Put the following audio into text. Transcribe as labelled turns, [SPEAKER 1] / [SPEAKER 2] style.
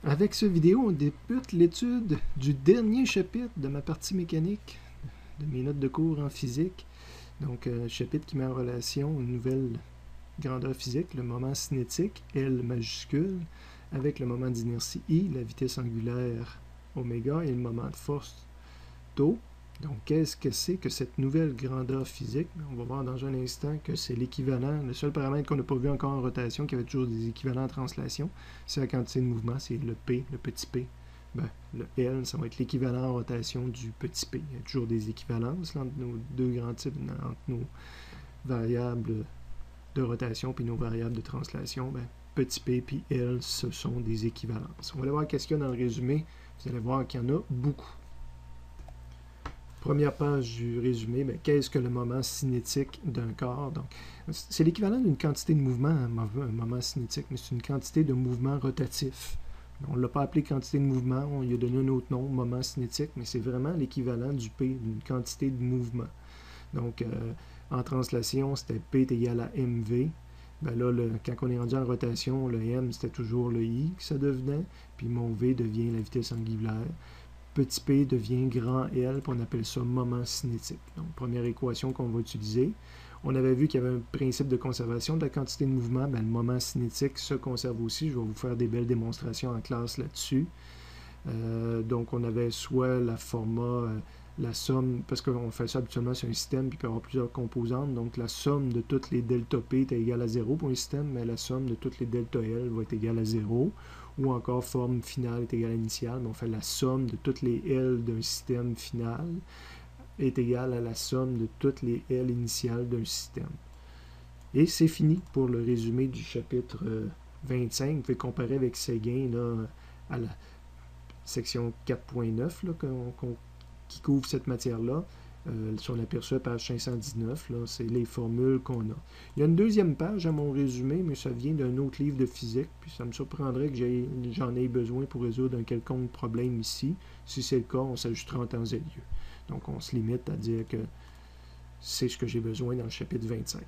[SPEAKER 1] Avec ce vidéo, on débute l'étude du dernier chapitre de ma partie mécanique, de mes notes de cours en physique. Donc, chapitre qui met en relation une nouvelle grandeur physique, le moment cinétique, L majuscule, avec le moment d'inertie I, la vitesse angulaire oméga, et le moment de force tau. Donc, qu'est-ce que c'est que cette nouvelle grandeur physique? On va voir dans un instant que c'est l'équivalent. Le seul paramètre qu'on n'a pas vu encore en rotation, qui avait toujours des équivalents en translation, c'est la quantité de mouvement, c'est le P, le petit p. Ben, le L, ça va être l'équivalent en rotation du petit p. Il y a toujours des équivalences là, entre nos deux grands types, entre nos variables de rotation puis nos variables de translation. Ben, petit p puis L, ce sont des équivalences. On va aller voir qu'est-ce qu'il y a dans le résumé. Vous allez voir qu'il y en a beaucoup. Première page du résumé, ben, qu'est-ce que le moment cinétique d'un corps? Donc, c'est l'équivalent d'une quantité de mouvement, un moment cinétique, mais c'est une quantité de mouvement rotatif. On ne l'a pas appelé quantité de mouvement, on lui a donné un autre nom, moment cinétique, mais c'est vraiment l'équivalent du P, d'une quantité de mouvement. Donc, en translation, c'était P est égal à mv. Ben là, quand on est rendu en rotation, le m, c'était toujours le I que ça devenait, puis mon v devient la vitesse angulaire. Petit p devient grand L, puis on appelle ça moment cinétique. Donc, première équation qu'on va utiliser. On avait vu qu'il y avait un principe de conservation de la quantité de mouvement. Bien, le moment cinétique se conserve aussi. Je vais vous faire des belles démonstrations en classe là-dessus. Donc, on avait soit la format, la somme, parce qu'on fait ça habituellement sur un système, puis il peut y avoir plusieurs composantes. Donc, la somme de toutes les delta P est égale à 0 pour un système, mais la somme de toutes les delta L va être égale à 0. Ou encore, forme finale est égale à initiale, mais on fait la somme de toutes les L d'un système final est égale à la somme de toutes les L initiales d'un système. Et c'est fini pour le résumé du chapitre 25. Vous pouvez comparer avec Séguin là, à la section 4.9 qui couvre cette matière-là. Si on aperçoit page 519, c'est les formules qu'on a. Il y a une deuxième page à mon résumé, mais ça vient d'un autre livre de physique, puis ça me surprendrait que j'en ai besoin pour résoudre un quelconque problème ici. Si c'est le cas, on s'ajustera en temps et lieu. Donc, on se limite à dire que c'est ce que j'ai besoin dans le chapitre 25.